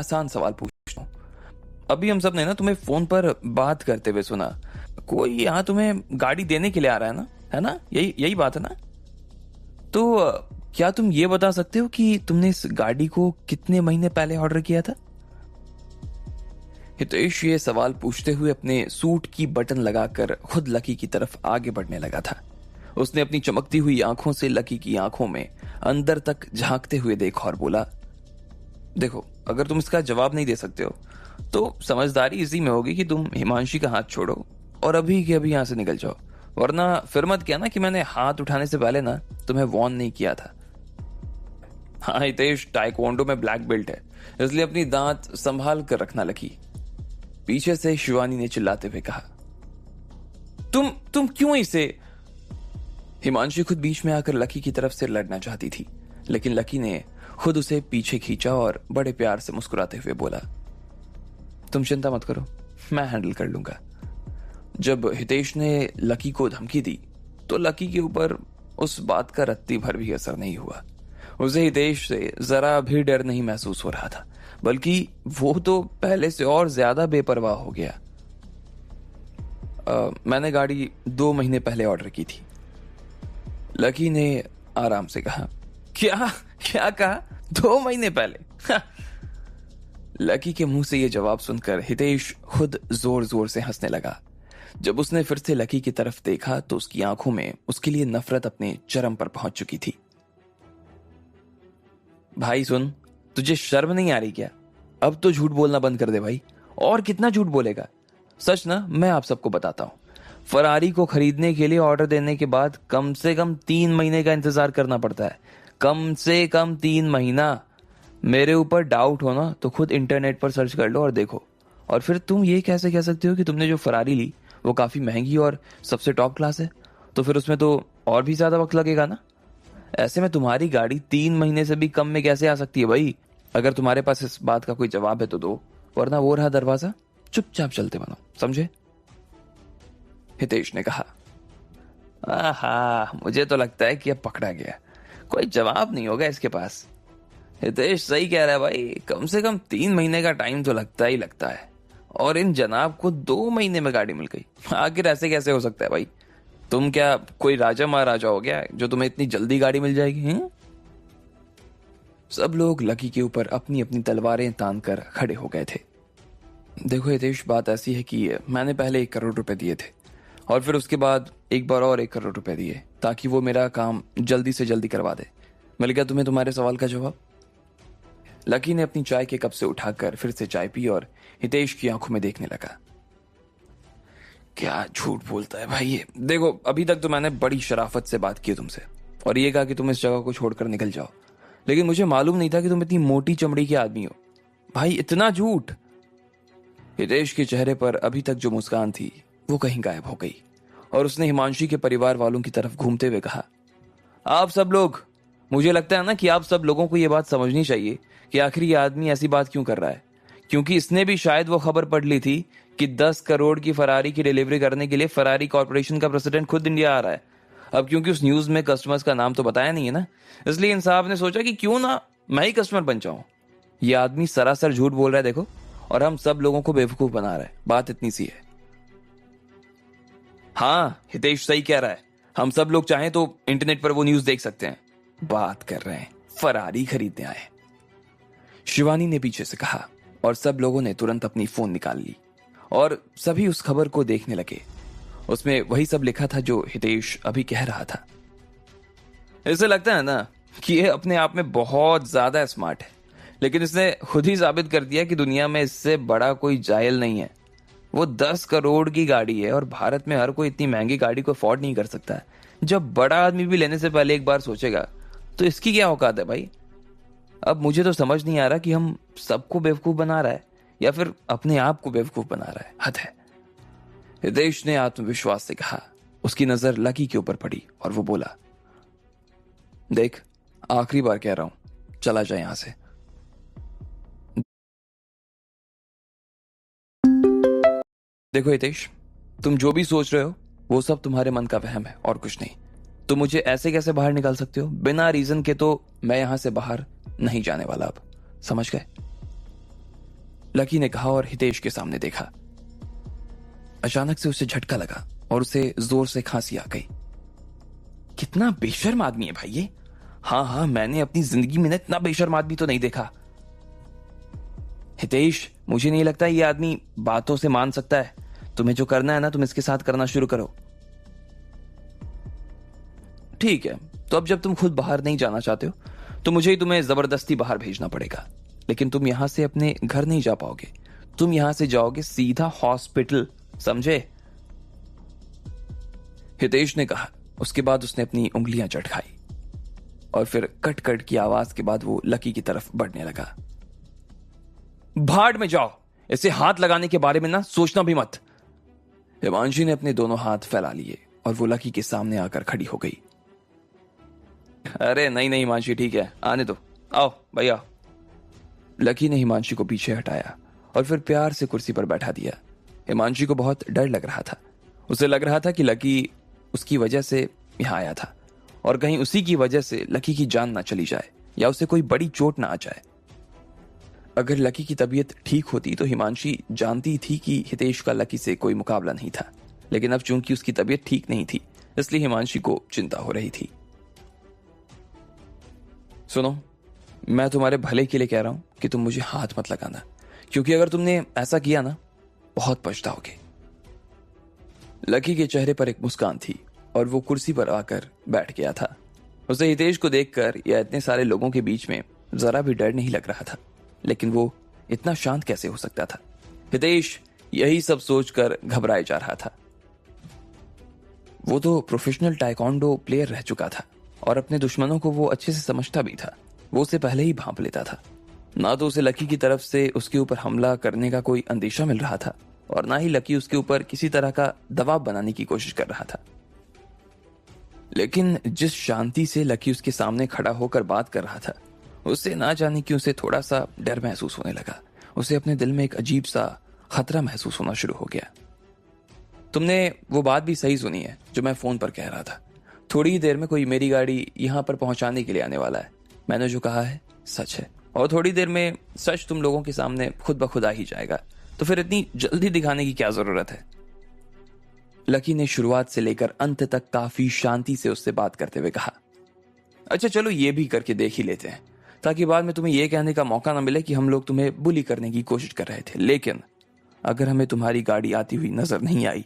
आसान सवाल पूछता हूँ। अभी हम सब ने ना तुम्हें फोन पर बात करते हुए सुना। कोई यहाँ तुम्हें गाड़ी देने के लिए आ रहा है ना? यही यही बात है ना? तो क्या तुम ये बता सकते हो कि तुमने इस गाड़ी को कितने महीने पहले ऑर्डर किया था? हितेश ये सवाल पूछते हुए अपने सूट की बटन लगाकर खुद लकी की तरफ आगे बढ़ने लगा था। उसने अपनी चमकती हुई आंखों से लकी की आंखों में अंदर तक झांकते हुए देखा और बोला, देखो, अगर तुम इसका जवाब नहीं दे सकते हो तो समझदारी इसी में होगी कि तुम हिमांशी का हाथ छोड़ो और अभी के अभी यहां से निकल जाओ। वरना फिर मत कहना कि मैंने हाथ उठाने से पहले ना तुम्हें वार्न नहीं किया था। हाँ, हितेश टाइकोंडो में ब्लैक बेल्ट है, इसलिए अपनी दांत संभाल कर रखना लकी। पीछे से शिवानी ने चिल्लाते हुए कहा, तुम क्यों इसे? हिमांशी खुद बीच में आकर लकी की तरफ से लड़ना चाहती थी, लेकिन लकी ने खुद उसे पीछे खींचा और बड़े प्यार से मुस्कुराते हुए बोला, तुम चिंता मत करो, मैं हैंडल कर लूंगा। जब हितेश ने लकी को धमकी दी तो लकी के ऊपर उस बात का रत्ती भर भी असर नहीं हुआ। उसे हितेश से जरा भी डर नहीं महसूस हो रहा था, बल्कि वो तो पहले से और ज्यादा बेपरवाह हो गया। मैंने गाड़ी 2 महीने पहले ऑर्डर की थी, लकी ने आराम से कहा। क्या क्या कहा? 2 महीने पहले? लकी के मुंह से यह जवाब सुनकर हितेश खुद जोर जोर से हंसने लगा। जब उसने फिर से लकी की तरफ देखा तो उसकी आंखों में उसके लिए नफरत अपने चरम पर पहुंच चुकी थी। भाई सुन, तुझे शर्म नहीं आ रही क्या? अब तो झूठ बोलना बंद कर दे भाई। और कितना झूठ बोलेगा? सच ना, मैं आप सबको बताता हूं, फरारी को खरीदने के लिए ऑर्डर देने के बाद कम से कम 3 महीने का इंतजार करना पड़ता है। कम से कम 3 महीना। मेरे ऊपर डाउट हो ना तो खुद इंटरनेट पर सर्च कर लो और देखो। और फिर तुम ये कैसे कह सकते हो कि तुमने जो फरारी ली वो काफी महंगी और सबसे टॉप क्लास है? तो फिर उसमें तो और भी ज्यादा वक्त लगेगा ना। ऐसे में तुम्हारी गाड़ी 3 महीने से भी कम में कैसे आ सकती है भाई? अगर तुम्हारे पास इस बात का कोई जवाब है तो दो, वरना वो रहा दरवाजा, चुपचाप चलते बनो, समझे? हितेश ने कहा। आहा, मुझे तो लगता है कि अब पकड़ा गया, कोई जवाब नहीं होगा इसके पास। हितेश सही कह रहा है भाई, कम से कम 3 महीने का टाइम तो लगता ही लगता है, और इन जनाब को 2 महीने में गाड़ी मिल गई। आखिर ऐसे कैसे हो सकता है भाई? तुम क्या कोई राजा महाराजा हो गया जो तुम्हें इतनी जल्दी गाड़ी मिल जाएगी? हैं? सब लोग लकी के ऊपर अपनी अपनी तलवारें तान कर खड़े हो गए थे। देखो हितेश, बात ऐसी है कि मैंने पहले 1 करोड़ रुपए दिए थे और फिर उसके बाद एक बार और 1 करोड़ रुपए दिए ताकि वो मेरा काम जल्दी से जल्दी करवा दे। मिल गया तुम्हें तुम्हारे सवाल का जवाब? लकी ने अपनी चाय के कप से उठाकर फिर से चाय पी और हितेश की आंखों में देखने लगा। क्या झूठ बोलता है भाई ये। देखो, अभी तक तो मैंने बड़ी शराफत से बात की तुमसे और ये कहा कि तुम इस जगह को छोड़कर निकल जाओ, लेकिन मुझे मालूम नहीं था कि तुम इतनी मोटी चमड़ी के आदमी हो। भाई इतना झूठ! हितेश के चेहरे पर अभी तक जो मुस्कान थी वो कहीं गायब हो गई और उसने हिमांशी के परिवार वालों की तरफ घूमते हुए कहा, आप सब लोग, मुझे लगता है ना कि आप सब लोगों को यह बात समझनी चाहिए कि आखिर ये आदमी ऐसी बात क्यों कर रहा है, क्योंकि इसने भी शायद वो खबर पढ़ ली थी कि 10 करोड़ की फरारी की डिलीवरी करने के लिए फरारी कॉर्पोरेशन का प्रेसिडेंट खुद इंडिया आ रहा है। अब क्योंकि उस न्यूज में कस्टमर्स का नाम तो बताया नहीं है ना, इसलिए इन साहब ने सोचा कि क्यों ना मैं ही कस्टमर बन जाऊं। ये आदमी सरासर झूठ बोल रहा है देखो, और हम सब लोगों को बेवकूफ बना रहा है। बात इतनी सी है। हाँ, हितेश सही कह रहा है, हम सब लोग चाहें तो इंटरनेट पर वो न्यूज देख सकते हैं। बात कर रहे हैं फरारी खरीदने आए, शिवानी ने पीछे से कहा और सब लोगों ने तुरंत अपनी फोन निकाल ली और सभी उस खबर को देखने लगे। उसमें वही सब लिखा था जो हितेश अभी कह रहा था। इसे लगता है ना कि ये अपने आप में बहुत ज्यादा स्मार्ट है, लेकिन इसने खुद ही साबित कर दिया कि दुनिया में इससे बड़ा कोई जाहिल नहीं है। वो 10 करोड़ की गाड़ी है और भारत में हर कोई इतनी महंगी गाड़ी को अफोर्ड नहीं कर सकता है। जब बड़ा आदमी भी लेने से पहले एक बार सोचेगा तो इसकी क्या औकात है भाई? अब मुझे तो समझ नहीं आ रहा कि हम सबको बेवकूफ बना रहा है या फिर अपने आप को बेवकूफ बना रहा है। हद है। हितेश ने आत्मविश्वास से कहा। उसकी नजर लकी के ऊपर पड़ी और वो बोला, देख, आखिरी बार कह रहा हूं, चला जाए यहां से। देखो हितेश, तुम जो भी सोच रहे हो वो सब तुम्हारे मन का वहम है और कुछ नहीं। तुम मुझे ऐसे कैसे बाहर निकाल सकते हो बिना रीजन के? तो मैं यहां से बाहर नहीं जाने वाला अब, समझ गए? लकी ने कहा और हितेश के सामने देखा। अचानक से उसे झटका लगा और उसे जोर से खांसी आ गई। कितना बेशर्म आदमी है भाई ये। हाँ, मैंने अपनी जिंदगी में इतना बेशर्म आदमी तो नहीं देखा। हितेश, मुझे नहीं लगता ये आदमी बातों से मान सकता है। तुम्हें जो करना है ना, तुम इसके साथ करना शुरू करो। ठीक है, तो अब जब तुम खुद बाहर नहीं जाना चाहते हो तो मुझे ही तुम्हें जबरदस्ती बाहर भेजना पड़ेगा। लेकिन तुम यहां से अपने घर नहीं जा पाओगे। तुम यहां से जाओगे सीधा हॉस्पिटल, समझे? हितेश ने कहा। उसके बाद उसने अपनी उंगलियां चटखाई और फिर कट कट की आवाज के बाद वो लकी की तरफ बढ़ने लगा। भाड़ में जाओ, इसे हाथ लगाने के बारे में ना सोचना भी मत। हिमांशी ने अपने दोनों हाथ फैला लिए और वो लकी के सामने आकर खड़ी हो गई। अरे नहीं हिमांशी, ठीक है, आने दो, आओ भैया। लकी ने हिमांशी को पीछे हटाया और फिर प्यार से कुर्सी पर बैठा दिया। हिमांशी को बहुत डर लग रहा था। उसे लग रहा था कि लकी उसकी वजह से यहां आया था और कहीं उसी की वजह से लकी की जान ना चली जाए या उसे कोई बड़ी चोट ना आ जाए। अगर लकी की तबीयत ठीक होती तो हिमांशी जानती थी कि हितेश का लकी से कोई मुकाबला नहीं था, लेकिन अब चूंकि उसकी तबीयत ठीक नहीं थी इसलिए हिमांशी को चिंता हो रही थी। सुनो, मैं तुम्हारे भले के लिए कह रहा हूं कि तुम मुझे हाथ मत लगाना, क्योंकि अगर तुमने ऐसा किया ना, बहुत पछताओगे। लकी के चेहरे पर एक मुस्कान थी और वो कुर्सी पर आकर बैठ गया था। उसे हितेश को देखकर या इतने सारे लोगों के बीच में जरा भी डर नहीं लग रहा था, लेकिन वो इतना शांत कैसे हो सकता था? हितेश यही सब सोचकर घबराए जा रहा था। वो तो प्रोफेशनल टाइकोंडो प्लेयर रह चुका था और अपने दुश्मनों को वो अच्छे से समझता भी था। वो उसे पहले ही भांप लेता था। ना तो उसे लकी की तरफ से उसके ऊपर हमला करने का कोई अंदेशा मिल रहा था और ना ही लकी उसके ऊपर किसी तरह का दबाव बनाने की कोशिश कर रहा था। लेकिन जिस शांति से लकी उसके सामने खड़ा होकर बात कर रहा था, उससे ना जाने कि उसे थोड़ा सा डर महसूस होने लगा। उसे अपने दिल में एक अजीब सा खतरा महसूस होना शुरू हो गया। तुमने वो बात भी सही सुनी है जो मैं फोन पर कह रहा था। थोड़ी ही देर में कोई मेरी गाड़ी यहां पर पहुंचाने के लिए आने वाला है। मैंने जो कहा है सच है और थोड़ी देर में सच तुम लोगों के सामने खुद ब खुद आ ही जाएगा। तो फिर इतनी जल्दी दिखाने की क्या जरूरत है? लकी ने शुरुआत से लेकर अंत तक काफी शांति से उससे बात करते हुए कहा। अच्छा चलो, ये भी करके देख ही लेते हैं, ताकि बाद में तुम्हें यह कहने का मौका ना मिले कि हम लोग तुम्हें बुली करने की कोशिश कर रहे थे। लेकिन अगर हमें तुम्हारी गाड़ी आती हुई नजर नहीं आई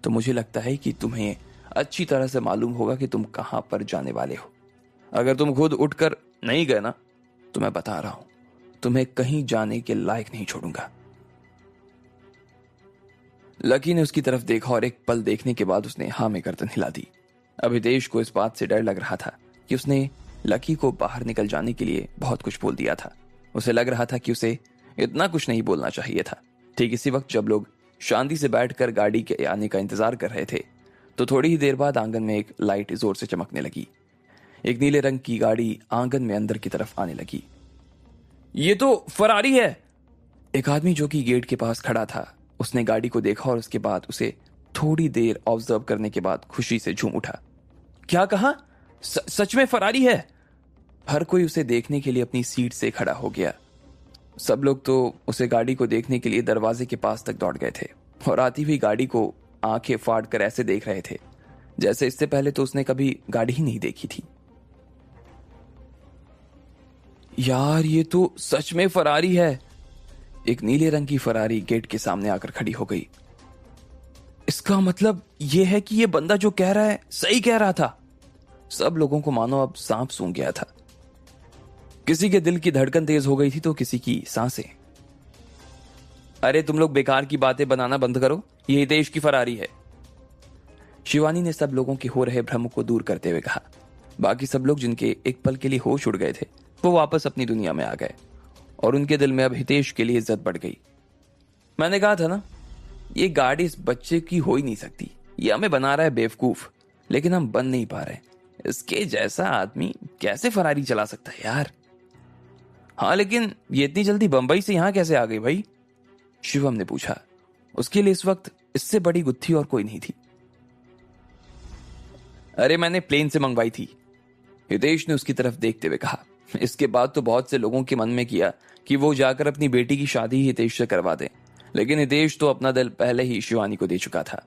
तो मुझे लगता है कि तुम्हें अच्छी तरह से मालूम होगा कि तुम कहां पर जाने वाले हो। अगर तुम खुद उठकर नहीं गए ना, तो मैं बता रहा हूं, तुम्हें कहीं जाने के लायक नहीं छोड़ूंगा। लकी ने उसकी तरफ देखा और एक पल देखने के बाद उसने हाँ में गर्दन हिला दी। अब हितेश को इस बात से डर लग रहा था कि उसने लकी को बाहर निकल जाने के लिए बहुत कुछ बोल दिया था। उसे लग रहा था कि उसे इतना कुछ नहीं बोलना चाहिए था। ठीक इसी वक्त जब लोग शांति से बैठकर गाड़ी के आने का इंतजार कर रहे थे तो थोड़ी ही देर बाद आंगन में एक लाइट जोर से चमकने लगी। एक नीले रंग की गाड़ी आंगन में अंदर की तरफ आने लगी। ये तो फरारी है। एक आदमी जो कि गेट के पास खड़ा था, उसने गाड़ी को देखा और उसके बाद उसे थोड़ी देर ऑब्जर्व करने के बाद खुशी से झूम उठा। क्या कहा? सच में फरारी है? हर कोई उसे देखने के लिए अपनी सीट से खड़ा हो गया। सब लोग तो उसे गाड़ी को देखने के लिए दरवाजे के पास तक दौड़ गए थे और आती हुई गाड़ी को आंखें फाड़ कर ऐसे देख रहे थे जैसे इससे पहले तो उसने कभी गाड़ी ही नहीं देखी थी। यार, ये तो सच में फरारी है। एक नीले रंग की फरारी गेट के सामने आकर खड़ी हो गई। इसका मतलब यह है कि यह बंदा जो कह रहा है सही कह रहा था। सब लोगों को मानो अब सांप सूंघ गया था। किसी के दिल की धड़कन तेज हो गई थी तो किसी की सांसें। अरे तुम लोग बेकार की बातें बनाना बंद करो, ये हितेश की फरारी है। शिवानी ने सब लोगों के हो रहे भ्रम को दूर करते हुए कहा। बाकी सब लोग जिनके एक पल के लिए होश उड़ गए थे वो वापस अपनी दुनिया में आ गए और उनके दिल में अब हितेश के लिए इज्जत बढ़ गई। मैंने कहा था ना, ये गाड़ी इस बच्चे की हो ही नहीं सकती। ये हमें बना रहा है बेवकूफ, लेकिन हम बन नहीं पा रहे। इसके जैसा आदमी कैसे फरारी चला सकता है यार? हाँ, लेकिन ये इतनी जल्दी बंबई से यहां कैसे आ गई भाई? शिवम ने पूछा। उसके लिए इस वक्त इससे बड़ी गुत्थी और कोई नहीं थी। अरे मैंने प्लेन से मंगवाई थी, हितेश ने उसकी तरफ देखते हुए कहा। इसके बाद तो बहुत से लोगों के मन में किया कि वो जाकर अपनी बेटी की शादी हितेश से करवा दें, लेकिन हितेश तो अपना दिल पहले ही शिवानी को दे चुका था।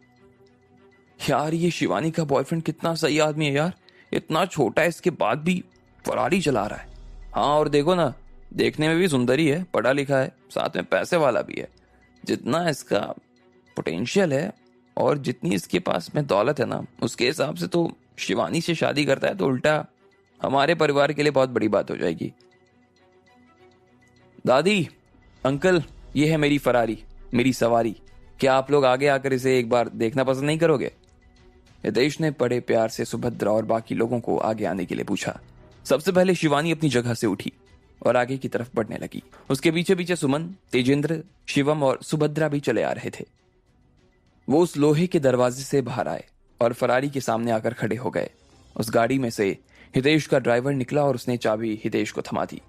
यार ये शिवानी का बॉयफ्रेंड कितना सही आदमी है यार, इतना छोटा है इसके बाद भी फरारी चला रहा है। हाँ और देखो ना, देखने में भी सुंदर ही है, पढ़ा लिखा है, साथ में पैसे वाला भी है। जितना इसका पोटेंशियल है और जितनी इसके पास में दौलत है ना, उसके हिसाब से तो शिवानी से शादी करता है तो उल्टा हमारे परिवार के लिए बहुत बड़ी बात हो जाएगी। दादी, अंकल, ये है मेरी फरारी, मेरी सवारी, क्या आप लोग आगे आकर इसे एक बार देखना पसंद नहीं करोगे? हितेश ने बड़े प्यार से सुभद्रा और बाकी लोगों को आगे आने के लिए पूछा। सबसे पहले शिवानी अपनी जगह से उठी और आगे की तरफ बढ़ने लगी। उसके पीछे पीछे सुमन, तेजेंद्र, शिवम और सुभद्रा भी चले आ रहे थे। वो उस लोहे के दरवाजे से बाहर आए और फरारी के सामने आकर खड़े हो गए। उस गाड़ी में से हितेश का ड्राइवर निकला और उसने चाबी हितेश को थमा दी।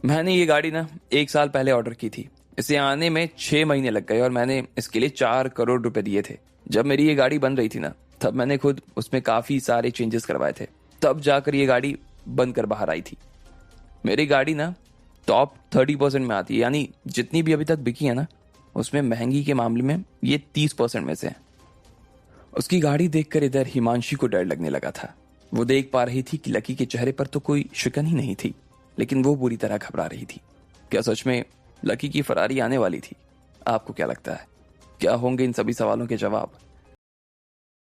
मैंने ये गाड़ी ना 1 साल पहले ऑर्डर की थी, इसे आने में 6 महीने लग गए और मैंने इसके लिए 4 करोड़ रुपए दिए थे। जब मेरी ये गाड़ी बन रही थी ना, तब मैंने खुद उसमें काफी सारे चेंजेस करवाए थे, तब जाकर ये गाड़ी बनकर बाहर आई थी। मेरी गाड़ी ना टॉप 30% में आती है, यानी जितनी भी अभी तक बिकी है ना, उसमें महंगी के मामले में ये 30% में से है। उसकी गाड़ी देखकर इधर हिमांशी को डर लगने लगा था। वो देख पा रही थी कि लकी के चेहरे पर तो कोई शिकन ही नहीं थी, लेकिन वो बुरी तरह घबरा रही थी। क्या सच में लकी की फरारी आने वाली थी? आपको क्या लगता है, क्या होंगे इन सभी सवालों के जवाब?